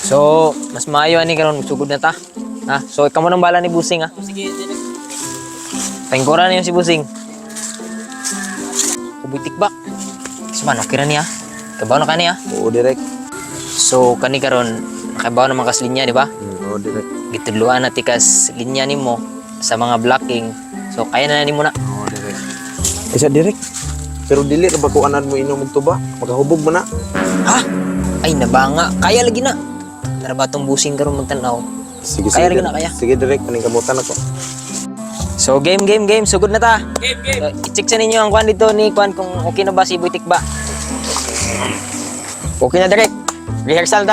So, mas maayo ani karon magsugod na ta. Ha? So, ikaw mo nang bala ni Busing ha. Sige, direk. Pangkura niyo si Busing. Kubitik ba? Suman okay ra niya. Kabaw na kani ha. Oo, direk. So, kani karon nakabaw na kas linya, di ba? Oo, direk. Gitudluan na tikas linya nimo sa mga blocking. So, kaya na nimo na. Oo, direk. Isa, direk. Pero dili na ba kung anan mo inom og tuba? Makahubog mo na. Ha? Ay, nabanga. Kaya lagi na. Tara ba tong Busing karon mong tanaw? Sige, Kaya lagi direk. na, kaya. Sige, direk. Kaning kamutan ako. So, game. Sugod na ta. Game, game. So, i-check sa ninyo ang kwan dito ni Kwan kung okay na ba si Buitik ba. Okay na direct. Rehearsal.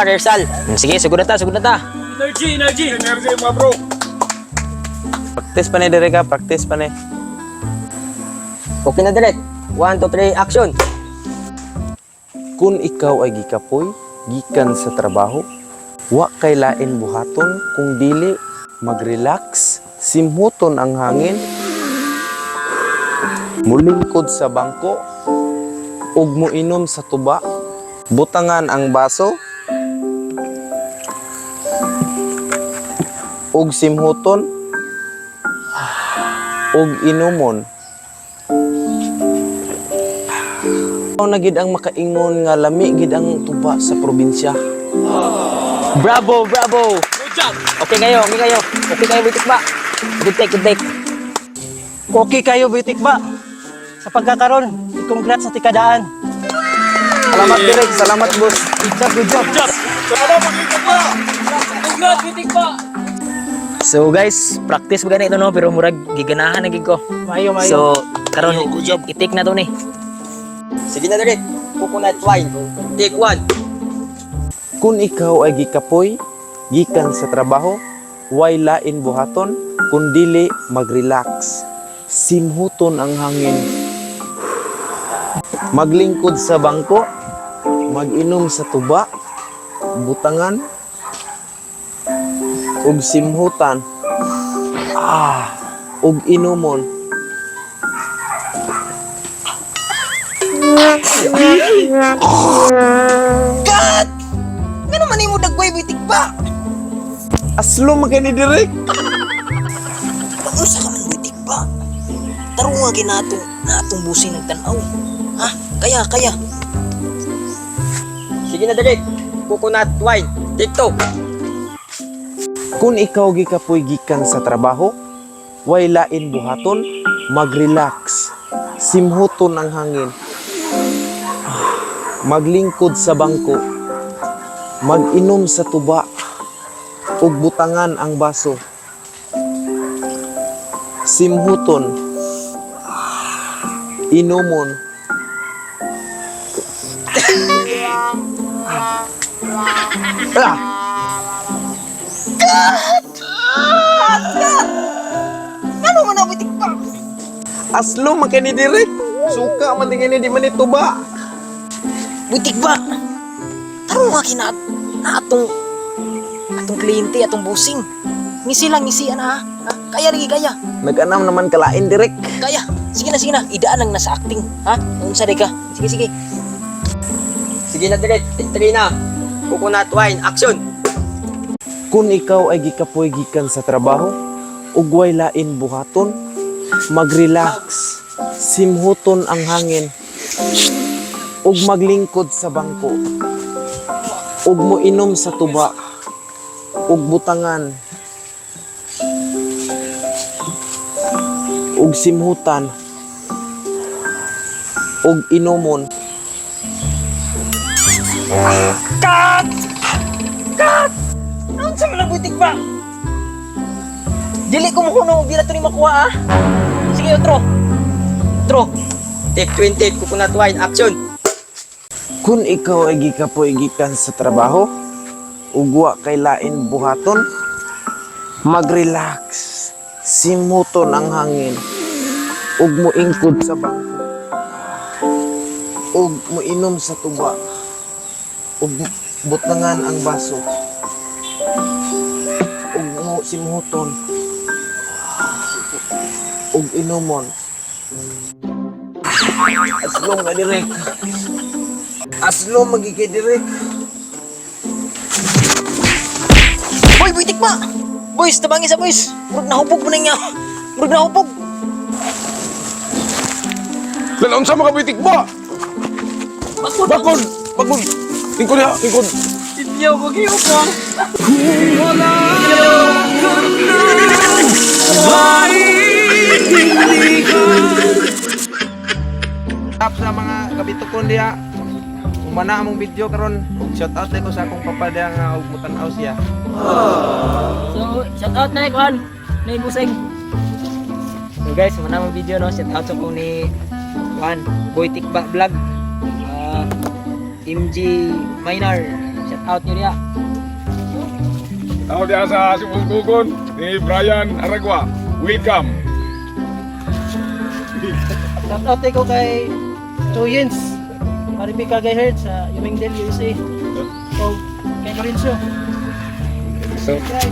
Sige, sugod na ta. Energy, mga bro. Practice pa ni, direk ha. Practice pa ni. Okay na direct. 1, 2, 3, action! Kung ikaw ay gikapoy, gikan sa trabaho, wa kay lain buhaton, kung dili, mag-relax, simhuton ang hangin, mulingkod sa bangko, ug muinom sa tuba, butangan ang baso, ug simhuton, ug inumon. Na gid ang makaingon nga lami gid ang tuba sa probinsya. Bravo! Good job. Okay kayo. Okay kayo, Buitik ba? Good take. Okay kayo, Buitik ba? Sa pagkakaroon, congrats sa tikadaan. Salamat direk, salamat boss. Good job. Good job. Salamat, Buitik ba? Congrats, Buitik ba? So guys, practice ba ganito no? Pero murag giganahan na gid ko. Mayo. So, karon i-take na to ni. Sige na, direk. Coconut wine. Take 1. Kung ikaw ay gikapoy, gikan sa trabaho, way lain buhaton, kun dili mag-relax. Simhuton ang hangin. Maglingkod sa bangko, mag-inom sa tuba, butangan, ug simhutan. Ug inumon. God! Ngano man imo dagway, Buitik ba? Aslo magani direk. Unsa ka man, Buitik ba? Tarong nga natong Busing ng tanaw. Ha? Kaya. Sige na, direk. Coconut wine. Take 2. Kung ikaw gikapoy gikan sa trabaho, way lain buhaton, mag-relax. Simhuton ang hangin. Maglingkod sa bangko. Mag-inom sa tuba. Ug butangan ang baso. Simhuton. Inumon. Ngano man na, Buitik ba? Aslo magani direk. Suka man tingin di man ito ba? Buitik ba? Tarong nga atong kliyente, atong Busing. Ngisi na ha? Kaya. Nag-anam naman kalain direk. Kaya. Sige na. Idaan lang na sa acting. Ha? Unsa di ka? Sige. Sige na, direk. Take 3 na. Coconut wine. Action. Kung ikaw ay gikapoy gikan sa trabaho, ug way lain buhaton, mag-relax, simhuton ang hangin, ug maglingkod sa bangko, ug moinom sa tuba, ug butangan, ug simhutan, ug inumon. Unsa man ang Buitik ba? Dili ko mo kuno, di na to ni makuha ha. Sige, otro. Take 20. Coconut wine. Action. Kung ikaw ay gikapoy gikan sa trabaho, ug wa kay lain buhaton, mag-relax, simhuton ang hangin, ug moingkod sa bangko, ug moinom sa tuba, ug butangan ang baso, ug mo simhuton, ug inumon. Aslong nga direk. Aslong magigay direk. Boy, buitik pa! Boys, tabangi sa boys! Murag nahupog mo na niya! Murag nahupog! Lalaon sa mga bitik ba? Bakod! Bakod! Tingkod niya! Tingkod! Sinyaw, mag-iyaw ka! Tap sa mga kabitukon diya. Umana among video karon. Shout out ko sa akong papa diya nga ug mutan-aw siya. So, shout out na Kwan! Na Buseng! So guys, mana mo video no, shout out sa kong ni Kwan, Boy Tikba Vlog. MG Minor, shout out nyo niya. Tao diya sa Sibugtugon ni Brian Aragua. Welcome. Shout out ko kay Tuyens. Maribika kay Herd sa Yumingdale, USA. So, kay Lorenzo. So, Guys,